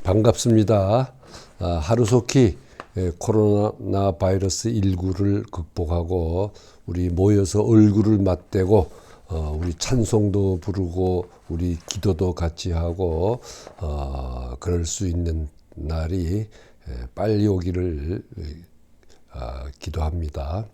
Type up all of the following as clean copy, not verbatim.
반갑습니다. 하루속히 코로나 바이러스 19를 극복하고 우리 모여서 얼굴을 맞대고 우리 찬송도 부르고 우리 기도도 같이 하고 그럴 수 있는 날이 빨리 오기를 기도합니다.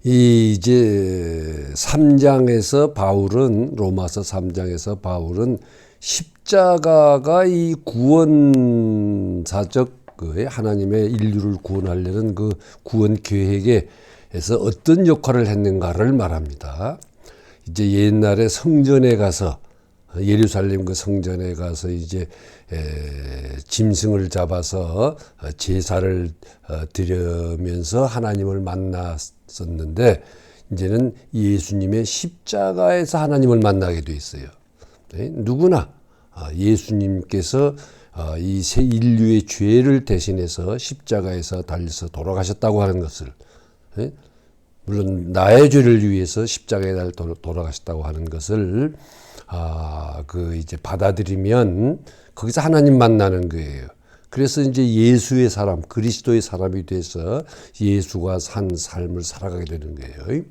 이제 3장에서 바울은 로마서 3장에서 바울은 십자가가 이 구원사적 하나님의 인류를 구원하려는 그 구원 계획에서 어떤 역할을 했는가를 말합니다. 이제 옛날에 성전에 가서 예루살렘 그 성전에 가서 이제 짐승을 잡아서 제사를 드리면서 하나님을 만났었는데 이제는 예수님의 십자가에서 하나님을 만나게 돼 있어요. 누구나 예수님께서 이 새 인류의 죄를 대신해서 십자가에서 달려서 돌아가셨다고 하는 것을, 물론 나의 죄를 위해서 십자가에 달려 돌아가셨다고 하는 것을 이제 받아들이면 거기서 하나님 만나는 거예요. 그래서 이제 예수의 사람, 그리스도의 사람이 돼서 예수가 산 삶을 살아가게 되는 거예요.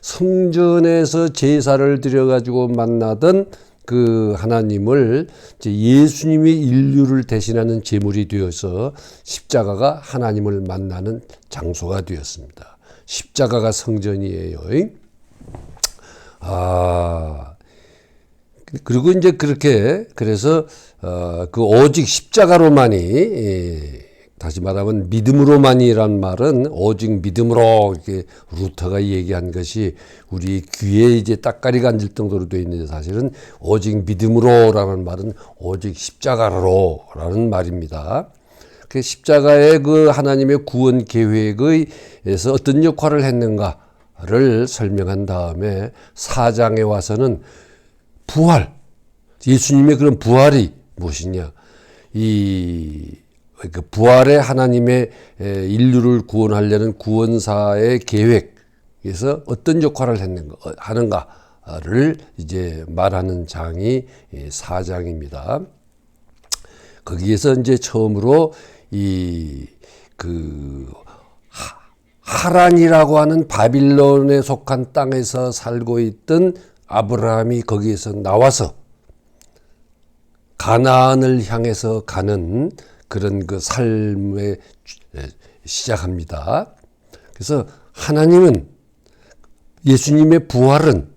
성전에서 제사를 드려가지고 만나던 그 하나님을 이제 예수님이 인류를 대신하는 제물이 되어서 십자가가 하나님을 만나는 장소가 되었습니다. 십자가가 성전이에요. 그리고 이제 그렇게 그래서 그 오직 십자가로만이 다시 말하면 믿음으로만이란 말은 오직 믿음으로 이렇게 루터가 얘기한 것이 우리 귀에 이제 딱가리가 앉을 정도로 되어 있는데 사실은 오직 믿음으로라는 말은 오직 십자가로라는 말입니다. 그 십자가의 그 하나님의 구원 계획에서 어떤 역할을 했는가를 설명한 다음에 4장에 와서는 부활, 예수님의 그런 부활이 무엇이냐, 그 부활의 하나님의 인류를 구원하려는 구원사의 계획에서 어떤 역할을 하는가를 이제 말하는 장이 4장입니다. 거기에서 이제 처음으로 하란이라고 하는 바빌론에 속한 땅에서 살고 있던 아브라함이 거기에서 나와서 가나안을 향해서 가는 그런 그 삶에 시작합니다. 그래서 하나님은 예수님의 부활은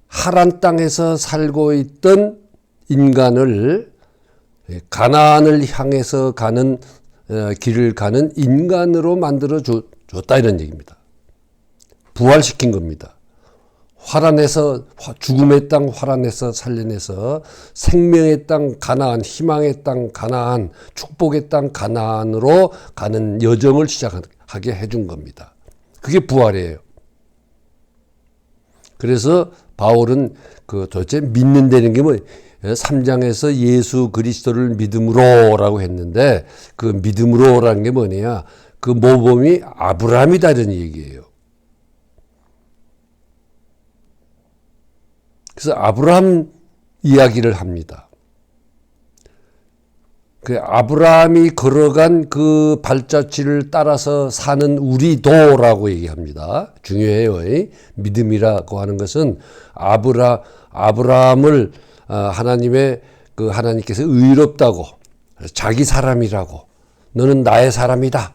하란 땅에서 살고 있던 인간을 가나안을 향해서 가는 길을 가는 인간으로 만들어 줬다 이런 얘기입니다. 부활시킨 겁니다. 화란에서 죽음의 땅 화란에서 살려내서 생명의 땅 가나안, 희망의 땅 가나안, 축복의 땅 가나안으로 가는 여정을 시작하게 해준 겁니다. 그게 부활이에요. 그래서 바울은 도대체 믿는다는 게 3장에서 예수 그리스도를 믿음으로라고 했는데 그 믿음으로라는 게 뭐냐, 그 모범이 아브라함이다 이런 얘기예요. 그래서 아브라함 이야기를 합니다. 그 아브라함이 걸어간 그 발자취를 따라서 사는 우리도라고 얘기합니다. 중요해요. 믿음이라고 하는 것은 아브라함을 하나님께서 의롭다고, 자기 사람이라고, 너는 나의 사람이다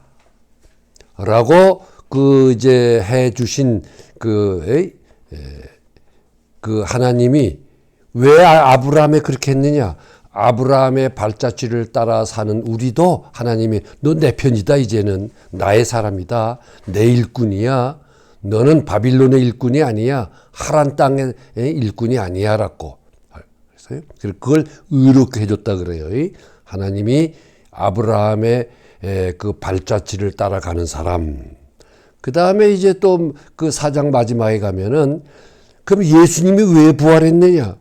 라고 이제 해 주신 그 하나님이 왜 아브라함에 그렇게 했느냐? 아브라함의 발자취를 따라 사는 우리도 하나님이 너 내 편이다, 이제는 나의 사람이다, 내 일꾼이야, 너는 바빌론의 일꾼이 아니야, 하란 땅의 일꾼이 아니야라고. 그래서 그걸 의롭게 해줬다 그래요. 하나님이 아브라함의 그 발자취를 따라가는 사람. 그 다음에 이제 또 그 4장 마지막에 가면은 그럼 예수님이 왜 부활했느냐?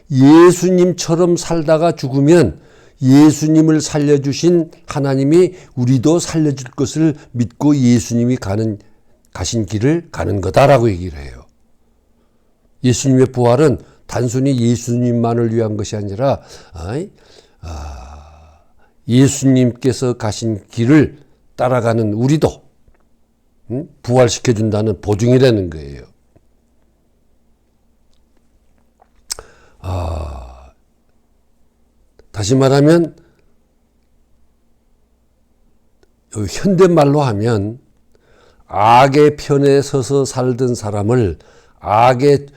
예수님처럼 살다가 죽으면 예수님을 살려주신 하나님이 우리도 살려줄 것을 믿고 예수님이 가신 길을 가는 거다라고 얘기를 해요. 예수님의 부활은 단순히 예수님만을 위한 것이 아니라 예수님께서 가신 길을 따라가는 우리도 부활시켜준다는 보증이라는 거예요. 다시 말하면 현대말로 하면 악의 편에 서서 살던 사람을 악의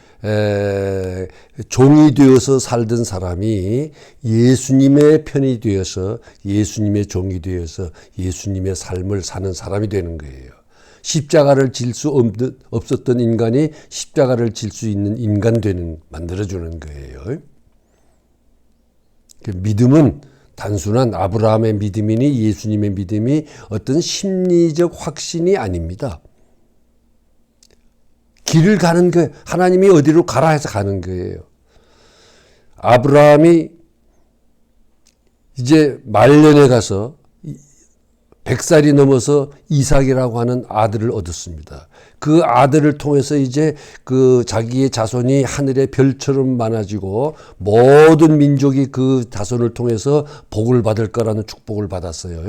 종이 되어서 살던 사람이 예수님의 편이 되어서 예수님의 종이 되어서 예수님의 삶을 사는 사람이 되는 거예요. 십자가를 질 수 없었던 인간이 십자가를 질 수 있는 인간 만들어주는 거예요. 믿음은 단순한 아브라함의 믿음이니 예수님의 믿음이 어떤 심리적 확신이 아닙니다. 길을 가는 거예요. 하나님이 어디로 가라 해서 가는 거예요. 아브라함이 이제 말년에 가서 100살이 넘어서 이삭이라고 하는 아들을 얻었습니다. 그 아들을 통해서 이제 그 자기의 자손이 하늘의 별처럼 많아지고 모든 민족이 그 자손을 통해서 복을 받을 거라는 축복을 받았어요.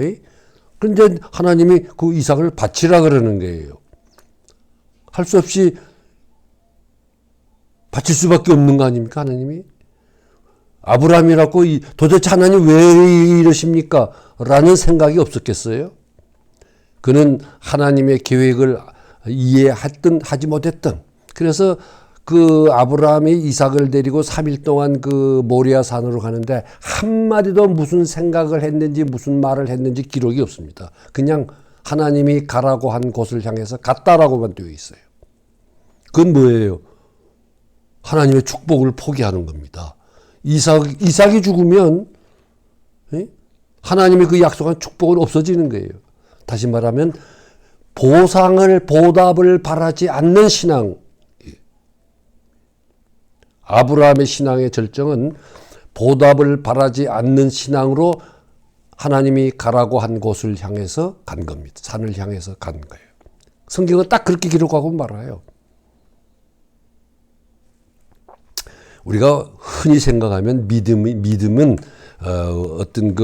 그런데 하나님이 그 이삭을 바치라 그러는 거예요. 할 수 없이 바칠 수밖에 없는 거 아닙니까, 하나님이? 아브라함이라고 도대체 하나님 왜 이러십니까? 라는 생각이 없었겠어요? 그는 하나님의 계획을 이해했든 하지 못했든 그래서 그 아브라함이 이삭을 데리고 3일 동안 그 모리아 산으로 가는데 한마디도 무슨 생각을 했는지 무슨 말을 했는지 기록이 없습니다. 그냥 하나님이 가라고 한 곳을 향해서 갔다라고만 되어 있어요. 그건 뭐예요? 하나님의 축복을 포기하는 겁니다. 이삭이 죽으면 하나님이 그 약속한 축복은 없어지는 거예요. 다시 말하면 보답을 바라지 않는 신앙. 아브라함의 신앙의 절정은 보답을 바라지 않는 신앙으로 하나님이 가라고 한 곳을 향해서 간 겁니다. 산을 향해서 간 거예요. 성경은 딱 그렇게 기록하고 말아요. 우리가 흔히 생각하면 믿음은 어떤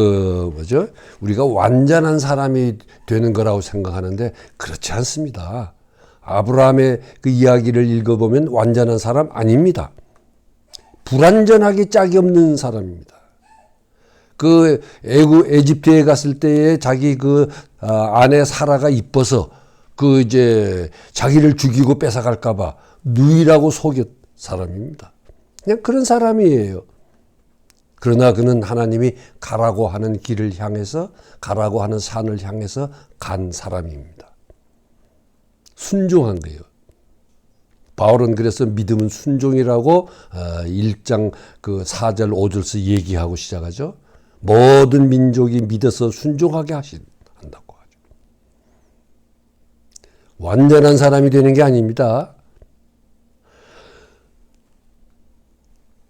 우리가 완전한 사람이 되는 거라고 생각하는데 그렇지 않습니다. 아브라함의 그 이야기를 읽어보면 완전한 사람 아닙니다. 불완전하기 짝이 없는 사람입니다. 그 에집트에 갔을 때에 자기 그 아내 사라가 이뻐서 그 이제 자기를 죽이고 뺏어갈까봐 누이라고 속였 사람입니다. 그냥 그런 사람이에요. 그러나 그는 하나님이 가라고 하는 길을 향해서 가라고 하는 산을 향해서 간 사람입니다. 순종한 거예요. 바울은 그래서 믿음은 순종이라고 1장 그 4절 5절에서 얘기하고 시작하죠. 모든 민족이 믿어서 순종하게 한다고 하죠. 완전한 사람이 되는 게 아닙니다.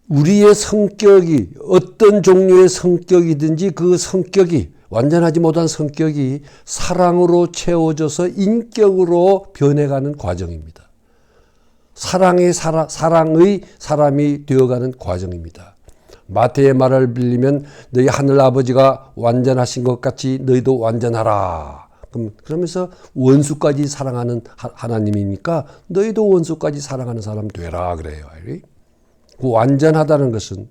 우리의 성격이 어떤 종류의 성격이든지 그 성격이 완전하지 못한 성격이 사랑으로 채워져서 인격으로 변해가는 과정입니다. 사랑의 사람이 되어가는 과정입니다. 마태의 말을 빌리면 너희 하늘 아버지가 완전하신 것 같이 너희도 완전하라. 그러면서 원수까지 사랑하는 하나님이니까 너희도 원수까지 사랑하는 사람 되라 그래요. 그 완전하다는 것은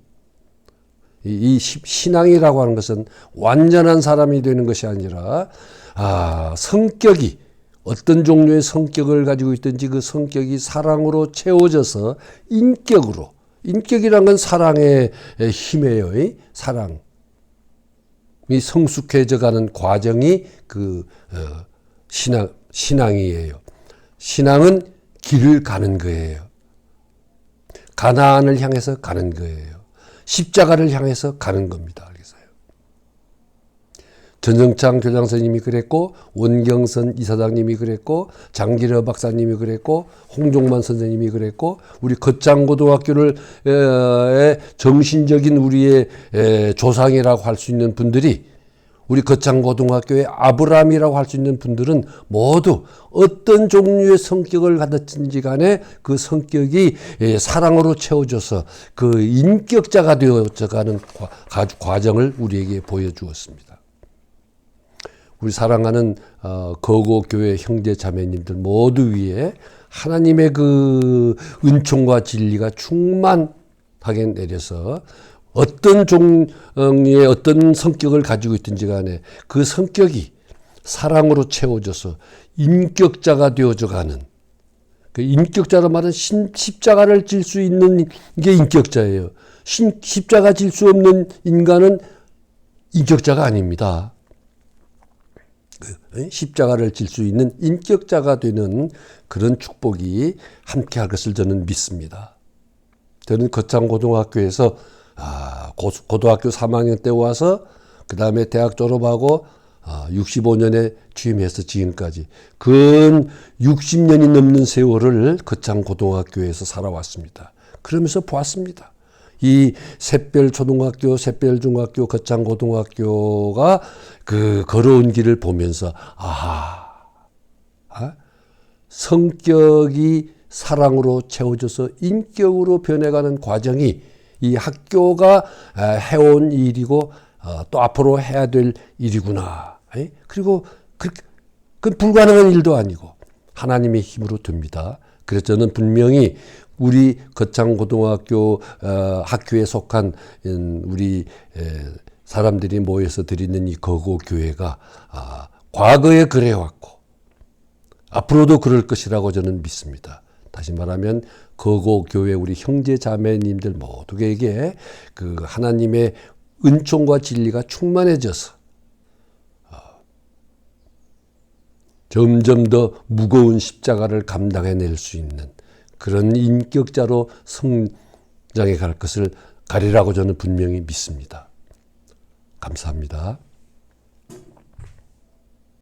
이 신앙이라고 하는 것은 완전한 사람이 되는 것이 아니라 성격이 어떤 종류의 성격을 가지고 있든지 그 성격이 사랑으로 채워져서 인격이란 건 사랑의 힘이에요. 사랑이 성숙해져 가는 과정이 그 신앙이에요. 신앙은 길을 가는 거예요. 가나안을 향해서 가는 거예요. 십자가를 향해서 가는 겁니다. 그래서요. 전정창 교장선생님이 그랬고 원경선 이사장님이 그랬고 장기려 박사님이 그랬고 홍종만 선생님이 그랬고 우리 겉장고등학교를 정신적인 우리의 조상이라고 할 수 있는 분들이 우리 거창고등학교의 아브라함이라고 할 수 있는 분들은 모두 어떤 종류의 성격을 가졌든지 간에 그 성격이 사랑으로 채워져서 그 인격자가 되어져가는 과정을 우리에게 보여주었습니다. 우리 사랑하는 거고교회 형제 자매님들 모두 위에 하나님의 그 은총과 진리가 충만하게 내려서 어떤 종류의 어떤 성격을 가지고 있든지 간에 그 성격이 사랑으로 채워져서 인격자가 되어져 가는, 그 인격자로 말하는 십자가를 질 수 있는 게 인격자예요. 십자가 질 수 없는 인간은 인격자가 아닙니다. 십자가를 질 수 있는 인격자가 되는 그런 축복이 함께할 것을 저는 믿습니다. 저는 거창고등학교에서 고등학교 3학년 때 와서 그 다음에 대학 졸업하고 65년에 취임해서 지금까지 근 60년이 넘는 세월을 거창고등학교에서 살아왔습니다. 그러면서 보았습니다. 이 샛별초등학교, 샛별중학교, 거창고등학교가 그 걸어온 길을 보면서 성격이 사랑으로 채워져서 인격으로 변해가는 과정이 이 학교가 해온 일이고 또 앞으로 해야 될 일이구나. 그리고 그건 불가능한 일도 아니고 하나님의 힘으로 됩니다. 그래서 저는 분명히 우리 거창고등학교 학교에 속한 우리 사람들이 모여서 드리는 이 거고교회가 과거에 그래왔고 앞으로도 그럴 것이라고 저는 믿습니다. 다시 말하면 거고교회 우리 형제 자매님들 모두에게 그 하나님의 은총과 진리가 충만해져서 점점 더 무거운 십자가를 감당해낼 수 있는 그런 인격자로 성장해 갈 것을 가리라고 저는 분명히 믿습니다. 감사합니다.